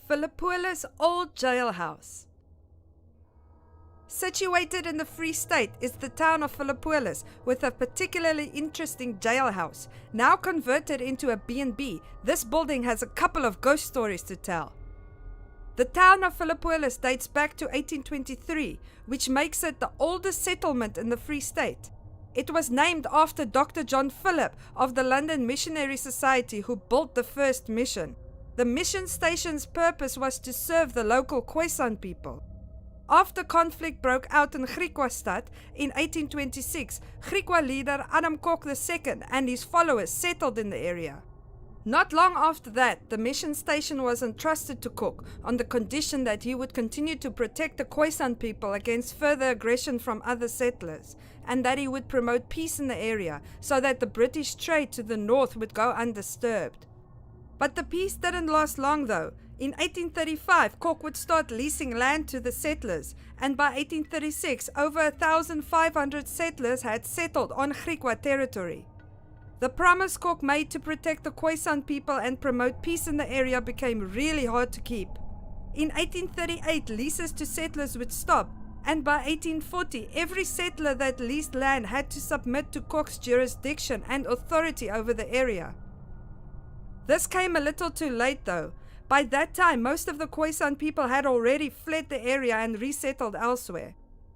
Philippolis Old Jailhouse. Situated in the Free State is the town of Philippolis with a particularly interesting jailhouse. Now converted into a B&B, this building has a couple of ghost stories to tell. The town of Philippolis dates back to 1823, which makes it the oldest settlement in the Free State. It was named after Dr. John Philip of the London Missionary Society, who built the first mission. The mission station's purpose was to serve the local Khoisan people. After conflict broke out in Griquastad in 1826, Griqua leader Adam Kok II and his followers settled in the area. Not long after that, the mission station was entrusted to Kok on the condition that he would continue to protect the Khoisan people against further aggression from other settlers, and that he would promote peace in the area so that the British trade to the north would go undisturbed. But the peace didn't last long though. In 1835, Kok would start leasing land to the settlers, and by 1836, over 1,500 settlers had settled on Griqua territory. The promise Kok made to protect the Khoisan people and promote peace in the area became really hard to keep. In 1838, leases to settlers would stop, and by 1840, every settler that leased land had to submit to Kok's jurisdiction and authority over the area. This came a little too late though. By that time, most of the Khoisan people had already fled the area and resettled elsewhere.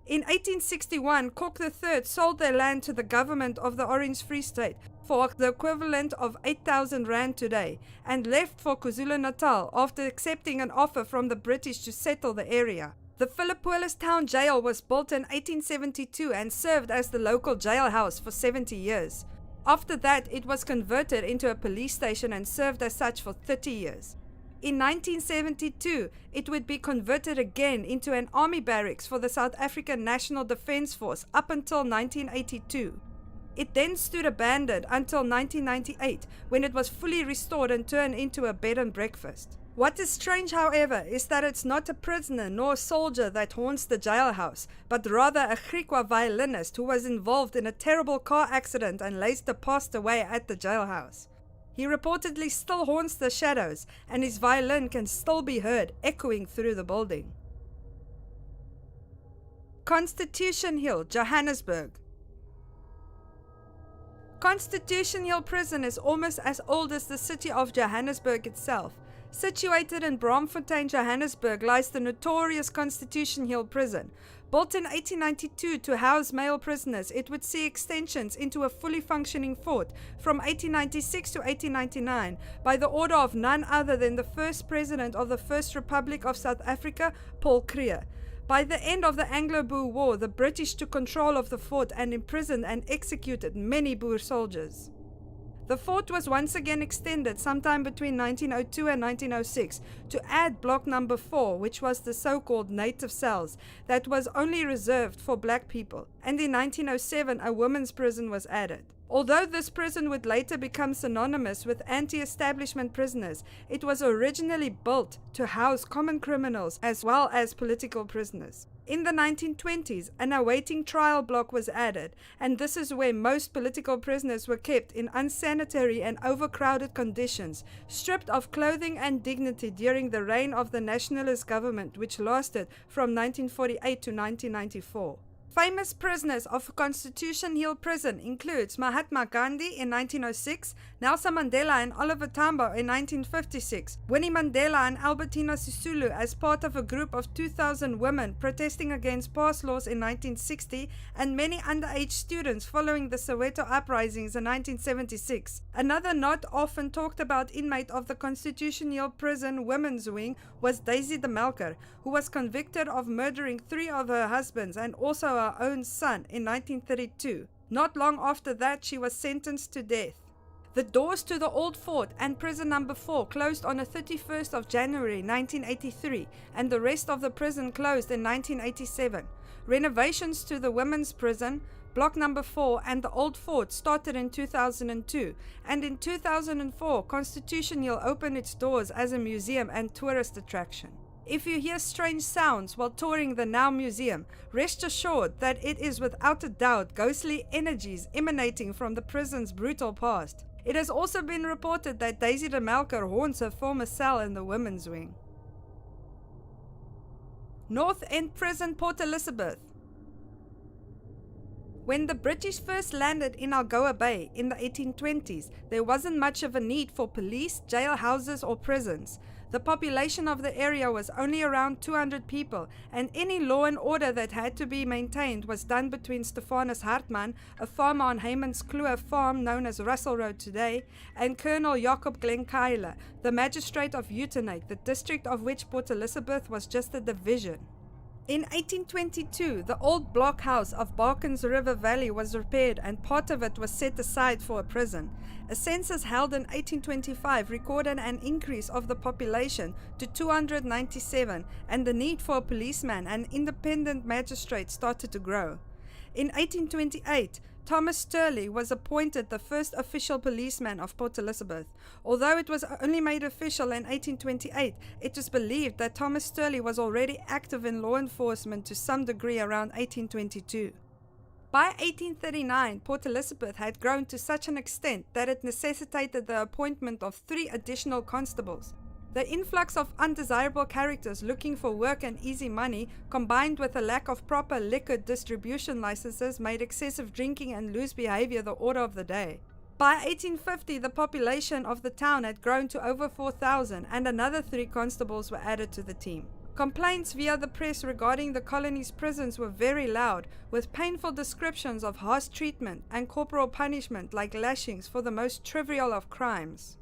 In 1861, Kok III sold their land to the government of the Orange Free State for the equivalent of 8,000 rand today, and left for KwaZulu-Natal after accepting an offer from the British to settle the area. The Philippolis town jail was built in 1872 and served as the local jailhouse for 70 years. After that, it was converted into a police station and served as such for 30 years. In 1972, it would be converted again into an army barracks for the South African National Defence Force up until 1982. It then stood abandoned until 1998, when it was fully restored and turned into a bed and breakfast. What is strange, however, is that it's not a prisoner nor a soldier that haunts the jailhouse, but rather a Griqua violinist who was involved in a terrible car accident and later passed away at the jailhouse. He reportedly still haunts the shadows, and his violin can still be heard echoing through the building. Constitution Hill, Johannesburg. Constitution Hill Prison is almost as old as the city of Johannesburg itself. Situated in Braamfontein, Johannesburg, lies the notorious Constitution Hill Prison. Built in 1892 to house male prisoners, it would see extensions into a fully functioning fort from 1896 to 1899 by the order of none other than the first president of the First Republic of South Africa, Paul Kruger. By the end of the Anglo-Boer War, the British took control of the fort and imprisoned and executed many Boer soldiers. The fort was once again extended sometime between 1902 and 1906 to add block number 4, which was the so-called native cells that was only reserved for black people, and in 1907 a women's prison was added. Although this prison would later become synonymous with anti-establishment prisoners, it was originally built to house common criminals as well as political prisoners. In the 1920s, an awaiting trial block was added, and this is where most political prisoners were kept in unsanitary and overcrowded conditions, stripped of clothing and dignity during the reign of the nationalist government, which lasted from 1948 to 1994. Famous prisoners of Constitution Hill Prison includes Mahatma Gandhi in 1906, Nelson Mandela and Oliver Tambo in 1956, Winnie Mandela and Albertina Sisulu as part of a group of 2,000 women protesting against past laws in 1960, and many underage students following the Soweto uprisings in 1976. Another not often talked about inmate of the Constitution Hill Prison women's wing was Daisy de Melker, who was convicted of murdering 3 of her husbands and also her own son in 1932. Not long after that, she was sentenced to death. The doors to the old fort and prison number 4 closed on the 31st of January 1983, and the rest of the prison closed in 1987. Renovations to the women's prison, block number 4 and the old fort started in 2002, and in 2004 Constitution Hill opened its doors as a museum and tourist attraction. If you hear strange sounds while touring the now museum, rest assured that it is without a doubt ghostly energies emanating from the prison's brutal past. It has also been reported that Daisy de Melker haunts her former cell in the women's wing. North End Prison, Port Elizabeth. When the British first landed in Algoa Bay in the 1820s, there wasn't much of a need for police, jailhouses or prisons. The population of the area was only around 200 people, and any law and order that had to be maintained was done between Stephanus Hartman, a farmer on Heymanskloof farm known as Russell Road today, and Colonel Jacob Glenkyler, the magistrate of Uitenhage, the district of which Port Elizabeth was just a division. In 1822, the old blockhouse of Barkens River Valley was repaired and part of it was set aside for a prison. A census held in 1825 recorded an increase of the population to 297, and the need for a policeman and independent magistrate started to grow. In 1828, Thomas Sturley was appointed the first official policeman of Port Elizabeth. Although it was only made official in 1828, it is believed that Thomas Sturley was already active in law enforcement to some degree around 1822. By 1839, Port Elizabeth had grown to such an extent that it necessitated the appointment of 3 additional constables. The influx of undesirable characters looking for work and easy money, combined with a lack of proper liquor distribution licenses, made excessive drinking and loose behavior the order of the day. By 1850, the population of the town had grown to over 4,000, and another 3 constables were added to the team. Complaints via the press regarding the colony's prisons were very loud, with painful descriptions of harsh treatment and corporal punishment like lashings for the most trivial of crimes.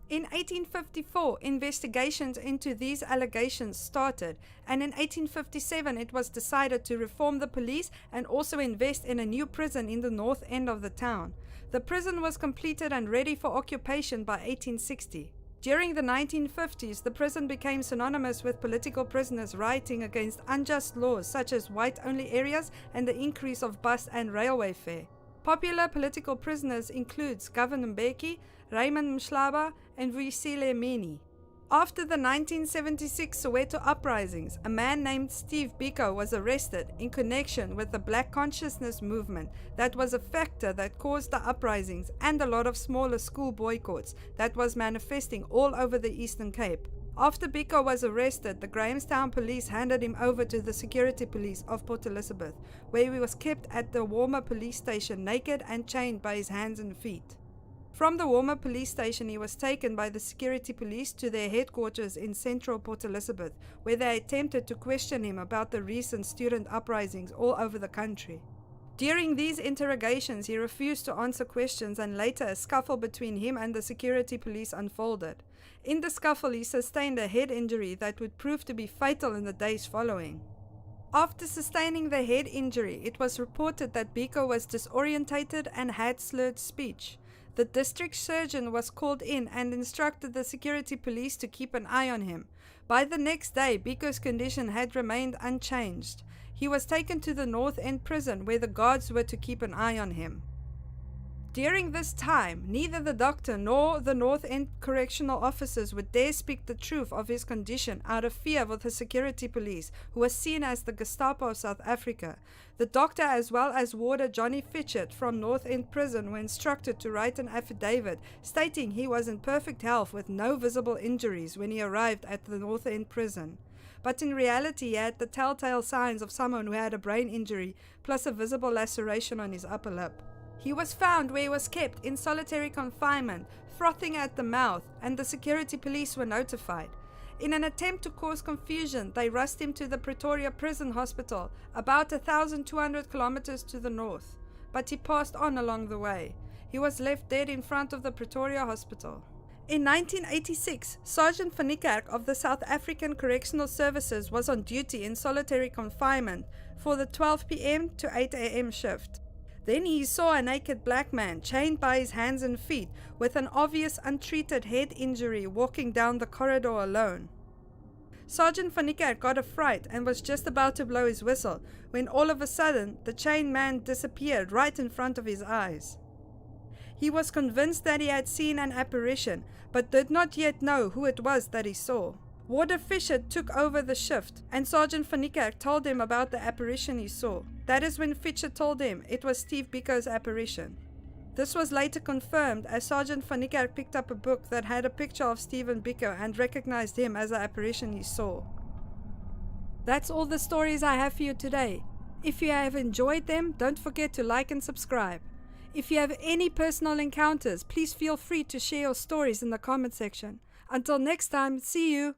In 1854, investigations into these allegations started, and in 1857 it was decided to reform the police and also invest in a new prison in the north end of the town. The prison was completed and ready for occupation by 1860. During the 1950s, the prison became synonymous with political prisoners rioting against unjust laws such as white-only areas and the increase of bus and railway fare. Popular political prisoners includes Governor Mbeki, Raymond Mhlaba, and Vuyisile Meni. After the 1976 Soweto uprisings, a man named Steve Biko was arrested in connection with the Black Consciousness movement that was a factor that caused the uprisings and a lot of smaller school boycotts that was manifesting all over the Eastern Cape. After Biko was arrested, the Grahamstown police handed him over to the security police of Port Elizabeth, where he was kept at the Walmer police station naked and chained by his hands and feet. From the Walmer police station, he was taken by the security police to their headquarters in central Port Elizabeth, where they attempted to question him about the recent student uprisings all over the country. During these interrogations, he refused to answer questions, and later a scuffle between him and the security police unfolded. In the scuffle, he sustained a head injury that would prove to be fatal in the days following. After sustaining the head injury, it was reported that Biko was disorientated and had slurred speech. The district surgeon was called in and instructed the security police to keep an eye on him. By the next day, Biko's condition had remained unchanged. He was taken to the North End prison where the guards were to keep an eye on him. During this time, neither the doctor nor the North End correctional officers would dare speak the truth of his condition out of fear of the security police, who was seen as the Gestapo of South Africa. The doctor, as well as warder Johnny Fitchett from North End prison, were instructed to write an affidavit stating he was in perfect health with no visible injuries when he arrived at the North End prison. But in reality, he had the telltale signs of someone who had a brain injury plus a visible laceration on his upper lip. He was found where he was kept in solitary confinement, frothing at the mouth, and the security police were notified. In an attempt to cause confusion, they rushed him to the Pretoria Prison Hospital, about 1,200 kilometers to the north, but he passed on along the way. He was left dead in front of the Pretoria Hospital. In 1986, Sergeant van Niekerk of the South African Correctional Services was on duty in solitary confinement for the 12 p.m. to 8 a.m. shift. Then he saw a naked black man chained by his hands and feet with an obvious untreated head injury walking down the corridor alone. Sergeant van Niekerk got a fright and was just about to blow his whistle when all of a sudden the chained man disappeared right in front of his eyes. He was convinced that he had seen an apparition, but did not yet know who it was that he saw. Warder Fisher took over the shift, and Sergeant van Niekerk told him about the apparition he saw. That is when Fisher told him it was Steve Biko's apparition. This was later confirmed as Sergeant van Niekerk picked up a book that had a picture of Stephen Biko and recognized him as the apparition he saw. That's all the stories I have for you today. If you have enjoyed them, don't forget to like and subscribe. If you have any personal encounters, please feel free to share your stories in the comment section. Until next time, see you!